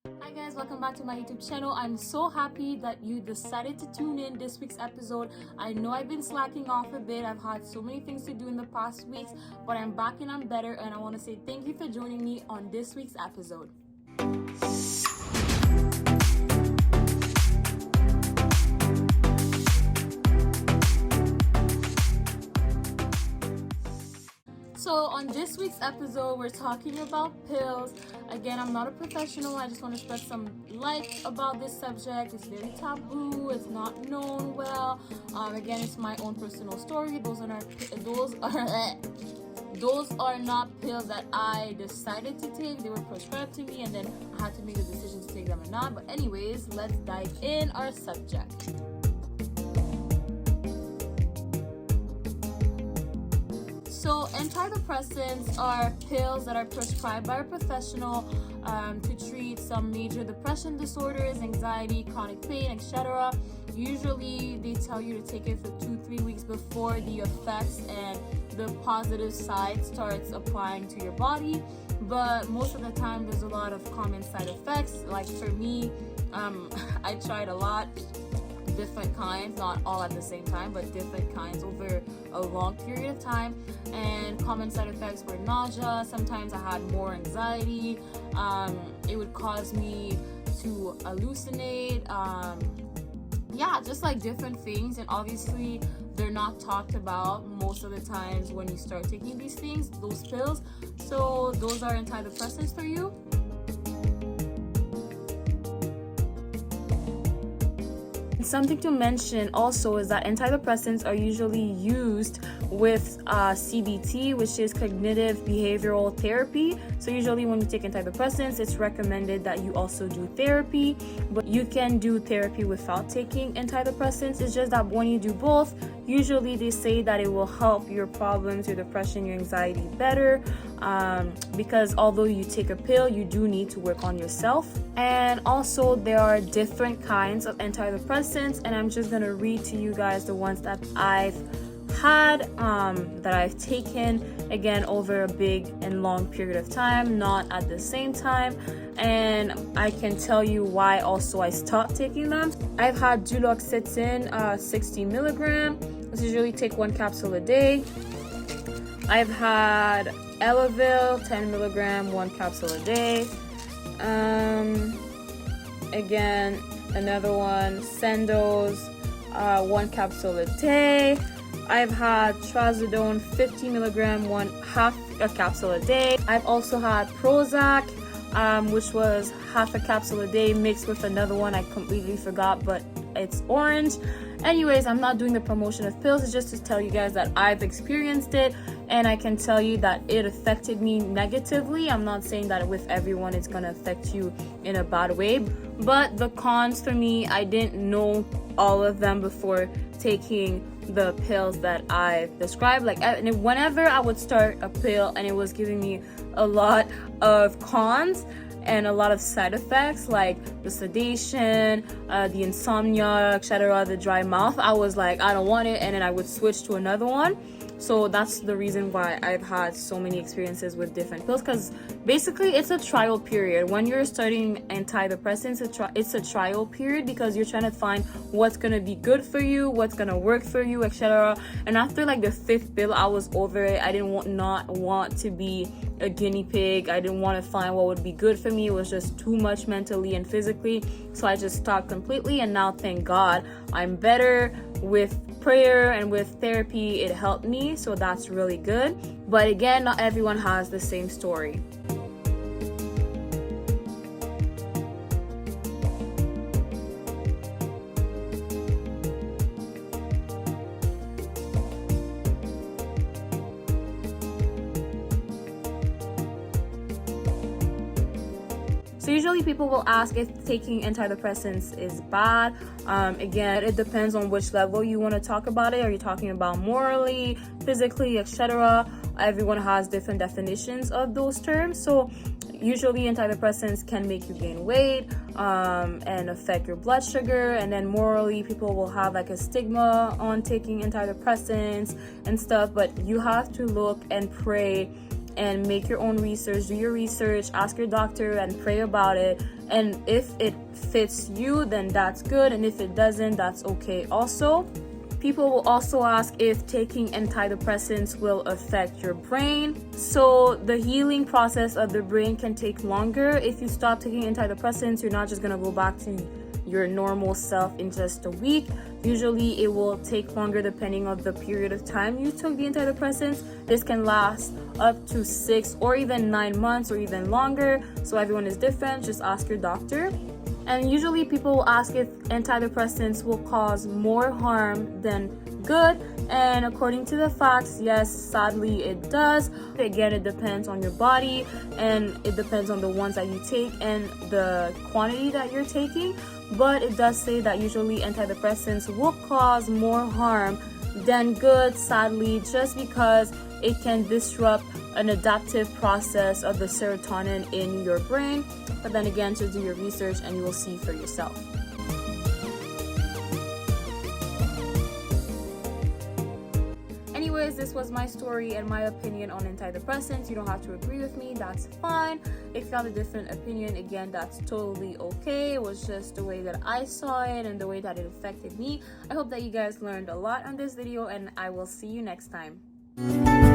Hi guys, welcome back to my YouTube channel. I'm so happy that you decided to tune in this week's episode. I know I've been slacking off a bit. I've had so many things to do in the past weeks, but I'm back and I'm better, and I want to say thank you for joining me on this week's episode. So on this week's episode, we're talking about pills. Again, I'm not a professional. I just want to spread some light about this subject. It's very taboo. It's not known well. Again, it's my own personal story. Those are not pills that I decided to take. They were prescribed to me, and then I had to make the decision to take them or not. But anyways, let's dive in our subject. So antidepressants are pills that are prescribed by a professional to treat some major depression disorders, anxiety, chronic pain, etc. Usually they tell you to take it for 2-3 weeks before the effects and the positive side starts applying to your body. But most of the time there's a lot of common side effects. Like for me, I tried a lot. Different kinds, not all at the same time, but different kinds over a long period of time. And common side effects were nausea. Sometimes I had more anxiety. It would cause me to hallucinate. Yeah, just like different things. And obviously they're not talked about most of the times when you start taking these things, those pills. So those are antidepressants for you. Something to mention also is that antidepressants are usually used with CBT, which is cognitive behavioral therapy. So usually when you take antidepressants, it's recommended that you also do therapy, but you can do therapy without taking antidepressants. It's just that when you do both, usually they say that it will help your problems, your depression, your anxiety better, because although you take a pill, you do need to work on yourself. And also there are different kinds of antidepressants, and I'm just gonna read to you guys the ones that I've had, that I've taken, again, over a big and long period of time, not at the same time. And I can tell you why also I stopped taking them. I've had duloxetine 60 milligram. I usually take 1 capsule a day. I've had Elavil 10 milligram, 1 capsule a day. Again, another one, Sandoz 1 capsule a day. I've had trazodone 50 milligram, half a capsule a day. I've also had Prozac, which was half a capsule a day mixed with another one I completely forgot, but it's orange. Anyways, I'm not doing the promotion of pills. It's just to tell you guys that I've experienced it, and I can tell you that it affected me negatively. I'm not saying that with everyone it's gonna affect you in a bad way, but the cons for me, I didn't know all of them before taking the pills that I've described. Like whenever I would start a pill and it was giving me a lot of cons and a lot of side effects, like the sedation, the insomnia, etc., the dry mouth, I was like, I don't want it, and then I would switch to another one. So that's the reason why I've had so many experiences with different pills, because basically it's a trial period. When you're starting antidepressants, it's a trial period, because you're trying to find what's gonna be good for you, what's gonna work for you, etc. And after like the 5th pill, I was over it. I didn't not want to be a guinea pig. I didn't want to find what would be good for me. It was just too much mentally and physically. So I just stopped completely, and now thank God I'm better. With prayer and with therapy, it helped me, so that's really good. But again, not everyone has the same story. So usually people will ask if taking antidepressants is bad. Again, it depends on which level you want to talk about it. Are you talking about morally, physically, etc.? Everyone has different definitions of those terms. So usually antidepressants can make you gain weight and affect your blood sugar. And then morally, people will have like a stigma on taking antidepressants and stuff. But you have to look and pray and make your own research, do your research, ask your doctor and pray about it. And if it fits you, then that's good, and if it doesn't, that's okay also. People will also ask if taking antidepressants will affect your brain. So the healing process of the brain can take longer. If you stop taking antidepressants, you're not just gonna go back to your normal self in just a week. Usually it will take longer depending on the period of time you took the antidepressants. This can last up to 6 or even 9 months or even longer. So everyone is different. Just ask your doctor. And usually people will ask if antidepressants will cause more harm than good. And according to the facts, yes, sadly it does. Again, it depends on your body, and it depends on the ones that you take and the quantity that you're taking. But it does say that usually antidepressants will cause more harm than good, sadly, just because it can disrupt an adaptive process of the serotonin in your brain. But then again, just do your research and you will see for yourself. Anyways, this was my story and my opinion on antidepressants. You don't have to agree with me, that's fine. If you have a different opinion, again, that's totally okay. It was just the way that I saw it and the way that it affected me. I hope that you guys learned a lot on this video, and I will see you next time.